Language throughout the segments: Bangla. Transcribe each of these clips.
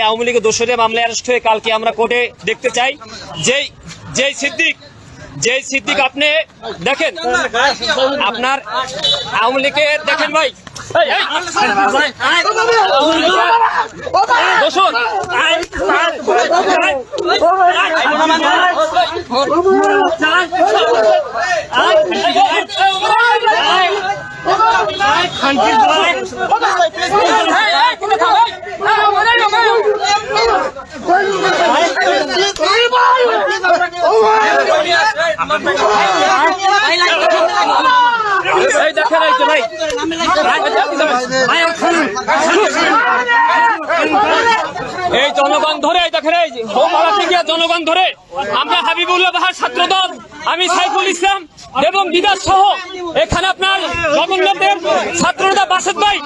আওয়ামী লীগের দোষরে মামলায় অ্যারেস্ট হয়ে কালকে আমরা কোর্টে দেখতে চাই যেই সিদ্দিক আপনি দেখেন আপনার আওয়ামী লীগের দেখেন ভাই এই জনগণ ধরে দেখেন জনগণ ধরে আমরা হাবিবুল্লাহ বাহার ছাত্রদল আমি সাইফুল ইসলাম এবং বিদাস সহ এখানে আপনার গভর্নমেন্টের ছাত্রনেতা বাসেদ ভাই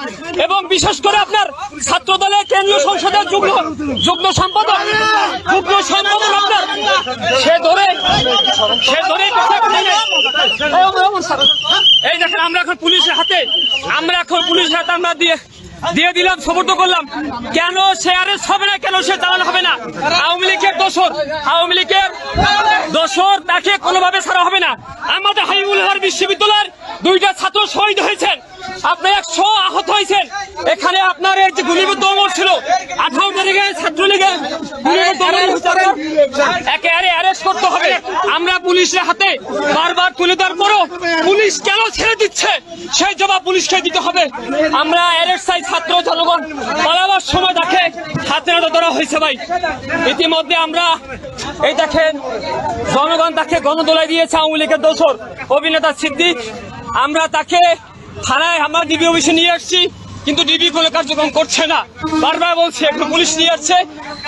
এবং বিশেষ করে আপনার ছাত্রদলের কেন্দ্রীয় সংসদের যুগ্ম সম্পাদক আপনার সে ধরে এই দেখেন আমরা এখন পুলিশের হাতে আমরা দিয়ে দিলাম, সমর্থ করলাম। কেন সে অ্যারেস্ট হবে না, কেন সে চালানো হবে না? আওয়ামী লীগের দোষর তাকে কোনোভাবে ছাড়া হবে না। আমাদের হাবিবুল্লাহ বিশ্ববিদ্যালয়ের 2টা ছাত্র শহীদ হয়েছেন, আপনার 100 আহত হয়েছেন। এখানে আপনার এই যে গুলিবিদ্ধ অমর ছিল 18 তারিখে ছাত্রলীগের একেবারে অ্যারেস্ট করতে হবে। আমরা পুলিশের হাতে বারবার তুলে দেওয়ার পরও পুলিশ কেন ছেড়ে দিচ্ছে সেই জবাব পুলিশকে দিতে হবে। আমরা অ্যারেস্ট চাই, ছাত্র জনগণ পালাবার সময় তাকে হাতে নাতে ধরা হয়েছে ভাই। ইতিমধ্যে আমরা এই দেখেন জনগণ তাকে গণদোলায় দিয়েছে আওয়ামী লীগের দোষর অভিনেতা সিদ্দিক। আমরা তাকে থানায় আমরা ডিবি অফিসে নিয়ে আসছি, কিন্তু ডিবি কোনো কার্যক্রম করছে না। বারবার বলছে একটু পুলিশ নিয়ে আসছে,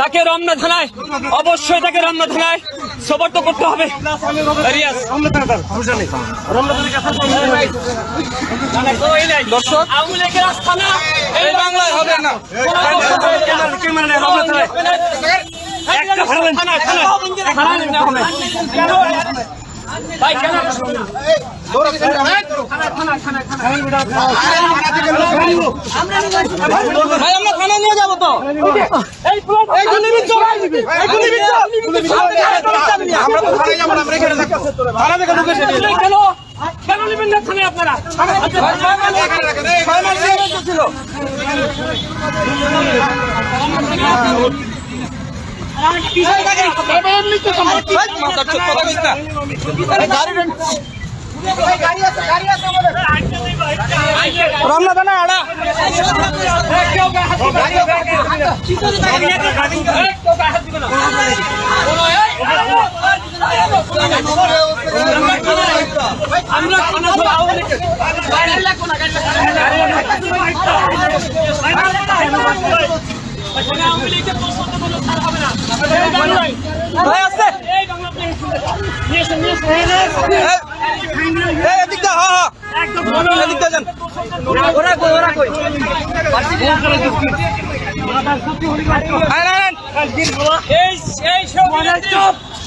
তাকে রমনা থানায় অবশ্যই সোপর্দ করতে হবে। আওয়ামী লীগের আস্থানা এই বাংলায় হবে না। আমরা থানা নিয়ে যাবো তো কেন নেবেন না থানায় আপনারা?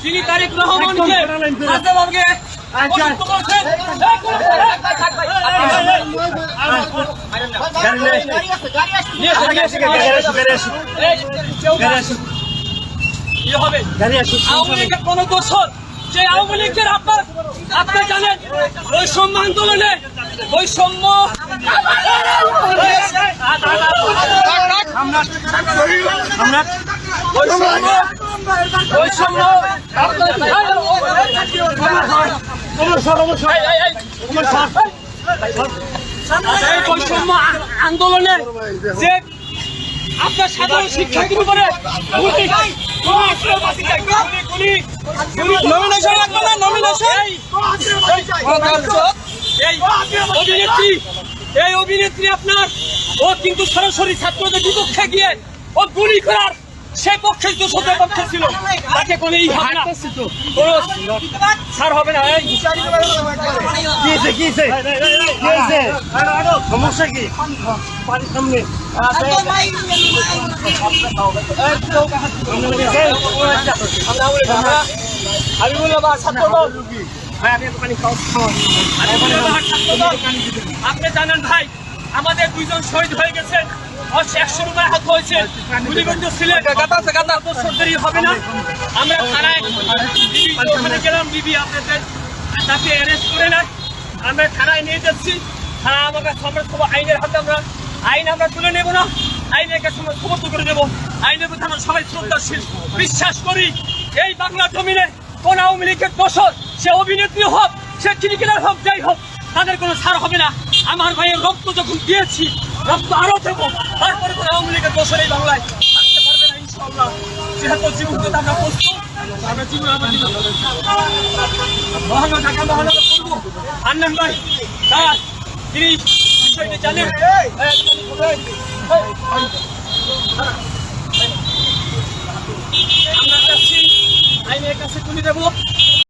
তিনি তারেক রহমানকে আওয়ামী লীগের কোন দোষর যে আওয়ামী লীগের আপনি জানেন বৈষম্য আন্দোলনে বৈষম্য আন্দোলনে যে আপনার সাধারণ শিক্ষার্থীর উপরে এই অভিনেত্রী আপনার ও কিন্তু সরাসরি ছাত্রদের বিপক্ষে গিয়ে ও গুলি করার সে পক্ষে দোষদের পক্ষে ছিল, তাকে কোনো ছাড় হবে না। সমস্যা কি হাবিবুল্লাহ বাহার ছাত্রদল আপনি জানেন ভাই আমাদের 2জন শহীদ হয়ে গেছেন, 100 রুপায় হাত হয়েছে গুলিবন্ধ ছিলেন বছর দেরি হবে না আমরা থানায় ওখানে গেলাম বিবি আপনাদের তাকে অ্যারেস্ট করে না আমরা থানায় নিয়ে যাচ্ছি থানা আমাকে আমরা সব আইনের হাতে আইন আমরা তুলে নেব না আইনের কাছে আমরা সমর্থ করে দেবো আইনের প্রতি আমরা সবাই শ্রদ্ধাশীল বিশ্বাস করি এই বাংলা জমিনে কোন আওয়ামী লীগের দোষর সে অভিনেত্রী হোক সে ক্রিকেটার হোক যাই হোক তাদের কোনো ছাড় হবে না আমার ভাইয়ের রক্ত যখন দিয়েছি রক্ত আরো দেবো তারপরে কোনো আওয়ামী লীগের দোষর এই বাংলায় আসতে পারবে না ইনশাআল্লাহ যেহেতু জীবন দিতে আমরা প্রস্তুত আমরা জীবন আমার জীবন মহানগর ঢাকা মহানগর করবো আন্নান ভাই তার তিনি বিষয়টি জানেন আমরা চাচ্ছি আইনের কাছে তুলে দেবো